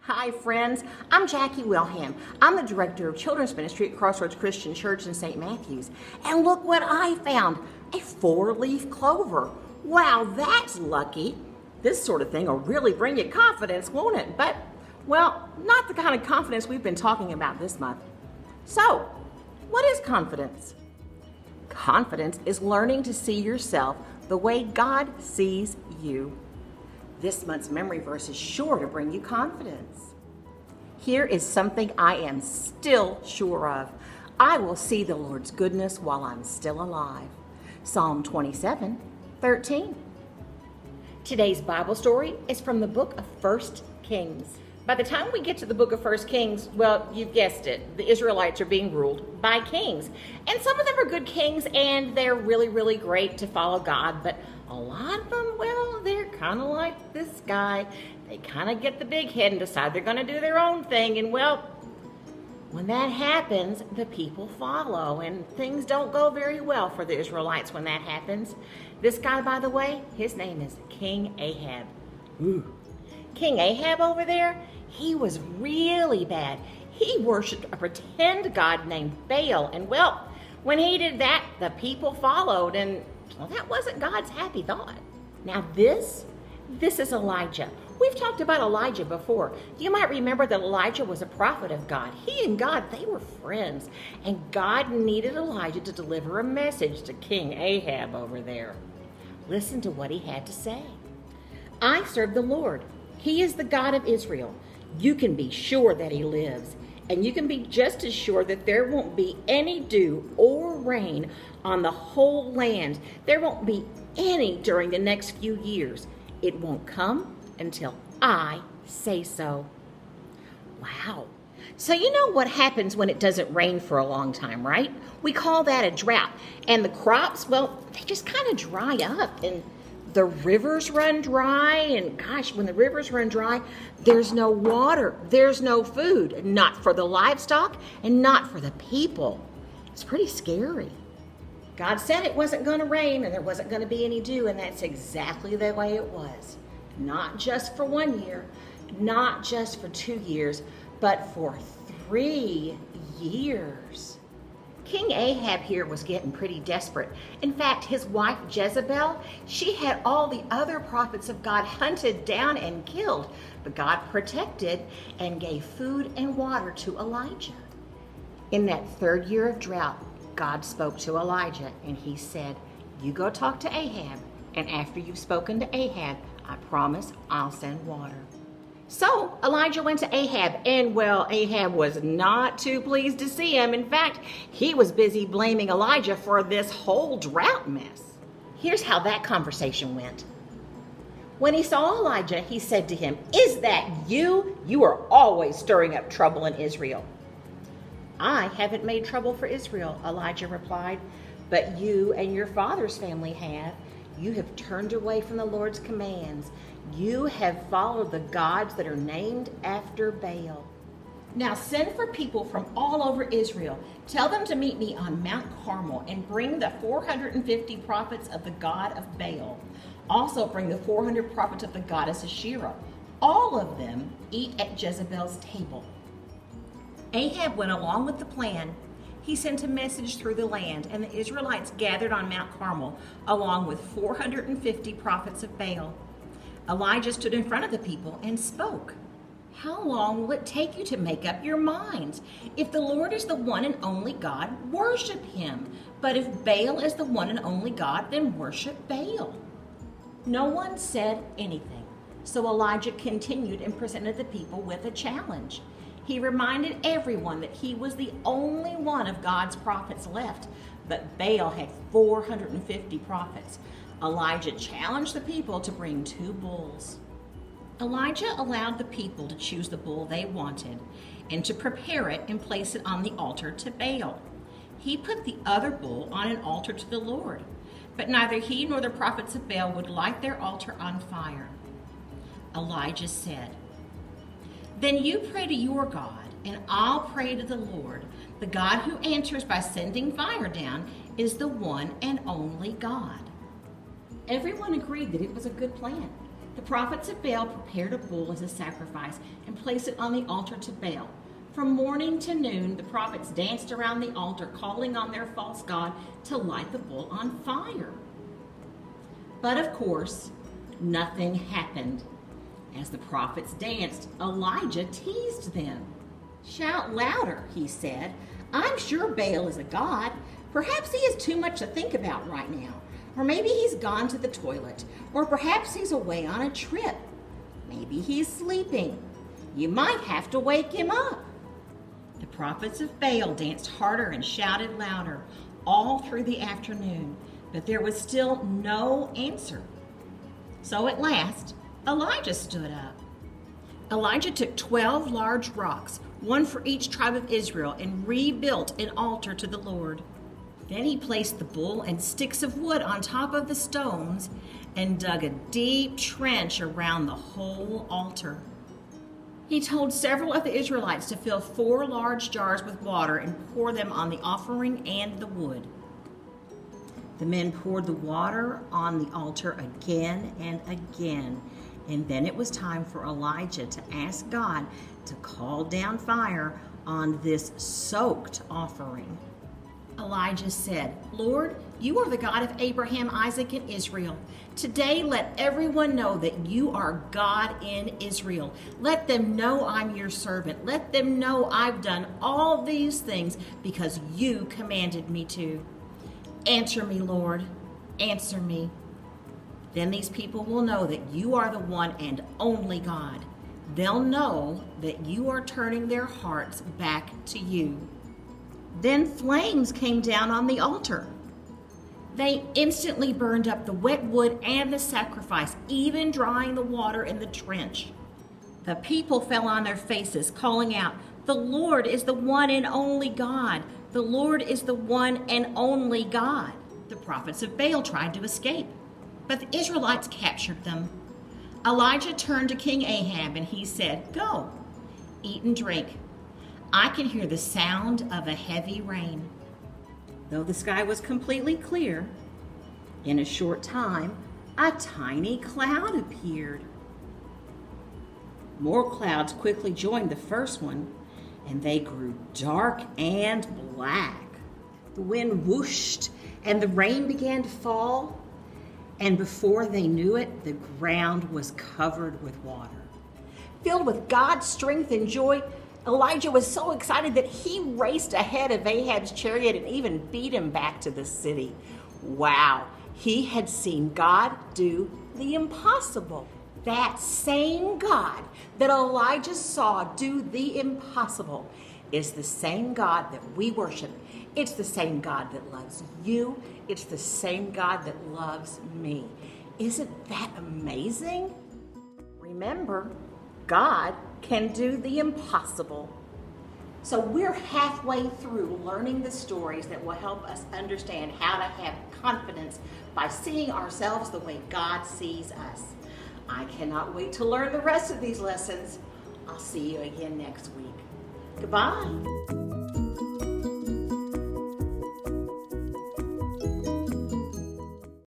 Hi friends, I'm Jackie Wilhelm. I'm the Director of Children's Ministry at Crossroads Christian Church in St. Matthews. And look what I found, a 4-leaf clover. Wow, that's lucky. This sort of thing will really bring you confidence, won't it? But, well, not the kind of confidence we've been talking about this month. So, what is confidence? Confidence is learning to see yourself the way God sees you. This month's memory verse is sure to bring you confidence. Here is something I am still sure of. I will see the Lord's goodness while I'm still alive. Psalm 27:13. Today's Bible story is from the book of 1 Kings. By the time we get to the book of 1 Kings, well, you've guessed it, the Israelites are being ruled by kings. And some of them are good kings, and they're really, really great to follow God. But a lot of them, well, they're kind of like this guy. They kind of get the big head and decide they're going to do their own thing. And, well, when that happens, the people follow. And things don't go very well for the Israelites when that happens. This guy, by the way, his name is King Ahab. Ooh. King Ahab over there, he was really bad. He worshipped a pretend god named Baal. And well, when he did that, the people followed. And well, that wasn't God's happy thought. Now this is Elijah. We've talked about Elijah before. You might remember that Elijah was a prophet of God. He and God, they were friends. And God needed Elijah to deliver a message to King Ahab over there. Listen to what he had to say. I serve the Lord. He is the God of Israel. You can be sure that he lives. And you can be just as sure that there won't be any dew or rain on the whole land. There won't be any during the next few years. It won't come until I say so. Wow. So you know what happens when it doesn't rain for a long time, right? We call that a drought. And the crops, well, they just kind of dry up, and the rivers run dry, and gosh, when the rivers run dry, there's no water, there's no food, not for the livestock and not for the people. It's pretty scary. God said it wasn't going to rain and there wasn't going to be any dew, and that's exactly the way it was. Not just for 1 year, not just for 2 years, but for 3 years. King Ahab here was getting pretty desperate. In fact, his wife Jezebel, she had all the other prophets of God hunted down and killed, but God protected and gave food and water to Elijah. In that 3rd year of drought, God spoke to Elijah and he said, you go talk to Ahab, and after you've spoken to Ahab, I promise I'll send water. So Elijah went to Ahab, and well, Ahab was not too pleased to see him. In fact, he was busy blaming Elijah for this whole drought mess. Here's how that conversation went. When he saw Elijah, he said to him, is that you? You are always stirring up trouble in Israel. I haven't made trouble for Israel, Elijah replied, but you and your father's family have. You have turned away from the Lord's commands. You have followed the gods that are named after Baal. Now send for people from all over Israel. Tell them to meet me on Mount Carmel and bring the 450 prophets of the god of Baal. Also bring the 400 prophets of the goddess Asherah. All of them eat at Jezebel's table. Ahab went along with the plan. He sent a message through the land, and the Israelites gathered on Mount Carmel along with 450 prophets of Baal. Elijah stood in front of the people and spoke. How long will it take you to make up your minds? If the Lord is the one and only God, worship him. But if Baal is the one and only God, then worship Baal. No one said anything, so Elijah continued and presented the people with a challenge. He reminded everyone that he was the only one of God's prophets left, but Baal had 450 prophets. Elijah challenged the people to bring 2 bulls. Elijah allowed the people to choose the bull they wanted and to prepare it and place it on the altar to Baal. He put the other bull on an altar to the Lord, but neither he nor the prophets of Baal would light their altar on fire. Elijah said, then you pray to your God, and I'll pray to the Lord. The God who answers by sending fire down is the one and only God. Everyone agreed that it was a good plan. The prophets of Baal prepared a bull as a sacrifice and placed it on the altar to Baal. From morning to noon, the prophets danced around the altar, calling on their false god to light the bull on fire. But of course, nothing happened. As the prophets danced, Elijah teased them. "Shout louder," he said. "I'm sure Baal is a god. Perhaps he has too much to think about right now. Or maybe he's gone to the toilet. Or perhaps he's away on a trip. Maybe he's sleeping. You might have to wake him up." The prophets of Baal danced harder and shouted louder all through the afternoon, but there was still no answer. So at last, Elijah stood up. Elijah took 12 large rocks, one for each tribe of Israel, and rebuilt an altar to the Lord. Then he placed the bull and sticks of wood on top of the stones and dug a deep trench around the whole altar. He told several of the Israelites to fill 4 large jars with water and pour them on the offering and the wood. The men poured the water on the altar again and again, and then it was time for Elijah to ask God to call down fire on this soaked offering. Elijah said, "Lord, you are the God of Abraham, Isaac, and Israel. Today let everyone know that you are God in Israel. Let them know I'm your servant. Let them know I've done all these things because you commanded me to. Answer me, Lord, answer me. Then these people will know that you are the one and only God. They'll know that you are turning their hearts back to you." Then flames came down on the altar. They instantly burned up the wet wood and the sacrifice, even drying the water in the trench. The people fell on their faces, calling out, "The Lord is the one and only God. The Lord is the one and only God." The prophets of Baal tried to escape, but the Israelites captured them. Elijah turned to King Ahab and he said, "Go, eat and drink. I can hear the sound of a heavy rain." Though the sky was completely clear, in a short time, a tiny cloud appeared. More clouds quickly joined the first one, and they grew dark and black. The wind whooshed, and the rain began to fall, and before they knew it, the ground was covered with water. Filled with God's strength and joy, Elijah was so excited that he raced ahead of Ahab's chariot and even beat him back to the city. Wow, he had seen God do the impossible. That same God that Elijah saw do the impossible is the same God that we worship. It's the same God that loves you. It's the same God that loves me. Isn't that amazing? Remember, God can do the impossible. So we're halfway through learning the stories that will help us understand how to have confidence by seeing ourselves the way God sees us. I cannot wait to learn the rest of these lessons. I'll see you again next week. Goodbye.